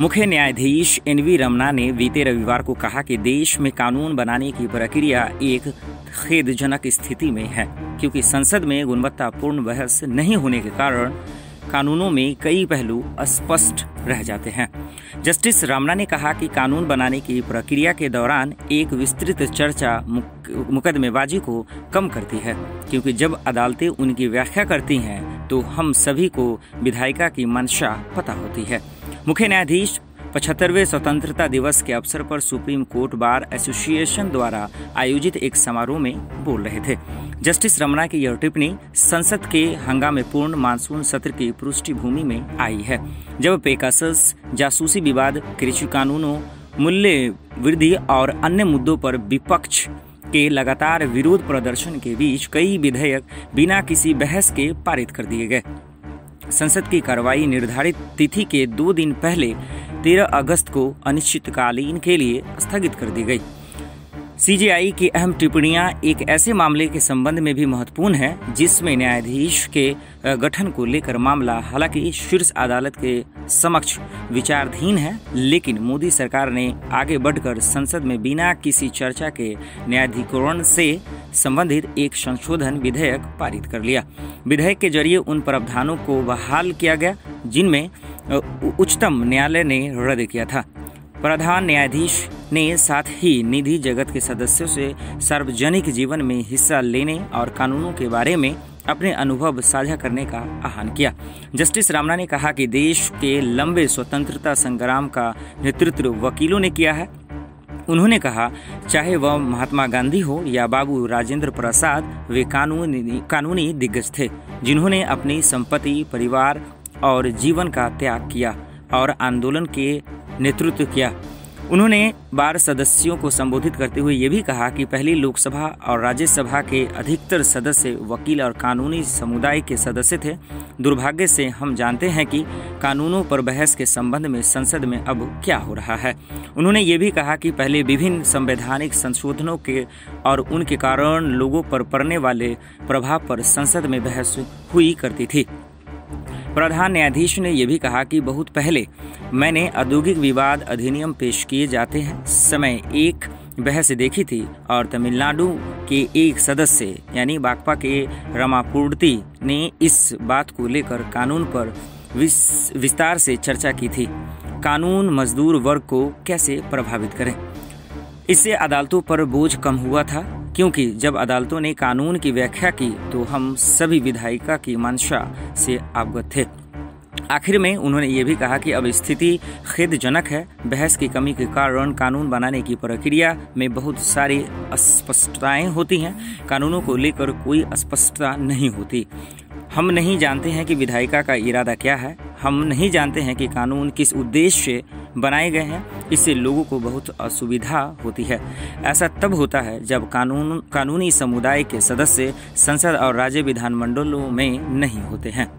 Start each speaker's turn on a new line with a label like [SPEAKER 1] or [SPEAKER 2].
[SPEAKER 1] मुख्य न्यायाधीश एनवी रमना ने बीते रविवार को कहा कि देश में कानून बनाने की प्रक्रिया एक खेदजनक स्थिति में है, क्योंकि संसद में गुणवत्तापूर्ण बहस नहीं होने के कारण कानूनों में कई पहलू अस्पष्ट रह जाते हैं। जस्टिस रमना ने कहा कि कानून बनाने की प्रक्रिया के दौरान एक विस्तृत चर्चा मुकदमेबाजी को कम करती है, क्योंकि जब अदालतें उनकी व्याख्या करती हैं तो हम सभी को विधायिका की मंशा पता होती है। मुख्य न्यायाधीश 75वें स्वतंत्रता दिवस के अवसर पर सुप्रीम कोर्ट बार एसोसिएशन द्वारा आयोजित एक समारोह में बोल रहे थे। जस्टिस रमना की यह टिप्पणी संसद के हंगामेपूर्ण मानसून सत्र की पृष्ठभूमि में आई है, जब पेगासस, जासूसी विवाद, कृषि कानूनों, मूल्य वृद्धि और अन्य मुद्दों पर विपक्ष के लगातार विरोध प्रदर्शन के बीच कई विधेयक बिना किसी बहस के पारित कर दिए गए। संसद की कार्रवाई निर्धारित तिथि के 2 दिन पहले 13 अगस्त को अनिश्चितकालीन के लिए स्थगित कर दी गई। सीजेआई की अहम टिप्पणियां एक ऐसे मामले के संबंध में भी महत्वपूर्ण है जिसमें न्यायाधीश के गठन को लेकर मामला हालांकि शीर्ष अदालत के समक्ष विचाराधीन है, लेकिन मोदी सरकार ने आगे बढ़कर संसद में बिना किसी चर्चा के न्यायाधिकरण से संबंधित एक संशोधन विधेयक पारित कर लिया। विधेयक के जरिए उन प्रावधानों को बहाल किया गया जिनमें उच्चतम न्यायालय ने रद्द किया था। प्रधान न्यायाधीश ने साथ ही निधि जगत के सदस्यों से सार्वजनिक जीवन में हिस्सा लेने और कानूनों के बारे में अपने अनुभव साझा करने का आह्वान किया। जस्टिस रमना ने कहा कि देश के लंबे स्वतंत्रता संग्राम का नेतृत्व वकीलों ने किया है। उन्होंने कहा, चाहे वह महात्मा गांधी हो या बाबू राजेंद्र प्रसाद, वे कानूनी दिग्गज थे जिन्होंने अपनी संपत्ति, परिवार और जीवन का त्याग किया और आंदोलन के नेतृत्व किया। उन्होंने बार सदस्यों को संबोधित करते हुए ये भी कहा कि पहली लोकसभा और राज्यसभा के अधिकतर सदस्य वकील और कानूनी समुदाय के सदस्य थे। दुर्भाग्य से हम जानते हैं कि कानूनों पर बहस के संबंध में संसद में अब क्या हो रहा है। उन्होंने ये भी कहा कि पहले विभिन्न संवैधानिक संशोधनों के और उनके कारण लोगों पर पड़ने वाले प्रभाव पर संसद में बहस हुई करती थी। प्रधान न्यायाधीश ने यह भी कहा कि बहुत पहले मैंने औद्योगिक विवाद अधिनियम पेश किए जाते हैं समय एक बहस देखी थी और तमिलनाडु के एक सदस्य यानी बाकपा के रमापूर्ति ने इस बात को लेकर कानून पर विस्तार से चर्चा की थी, कानून मजदूर वर्ग को कैसे प्रभावित करें। इससे अदालतों पर बोझ कम हुआ था, क्योंकि जब अदालतों ने कानून की व्याख्या की तो हम सभी विधायिका की मंशा से अवगत थे। आखिर में उन्होंने ये भी कहा कि अब स्थिति खेदजनक है। बहस की कमी के कारण कानून बनाने की प्रक्रिया में बहुत सारी अस्पष्टताएं होती हैं। कानूनों को लेकर कोई अस्पष्टता नहीं होती। हम नहीं जानते हैं कि विधायिका का इरादा क्या है। हम नहीं जानते हैं कि कानून किस उद्देश्य से बनाए गए हैं। इससे लोगों को बहुत असुविधा होती है। ऐसा तब होता है जब कानूनी समुदाय के सदस्य संसद और राज्य विधानमंडलों में नहीं होते हैं।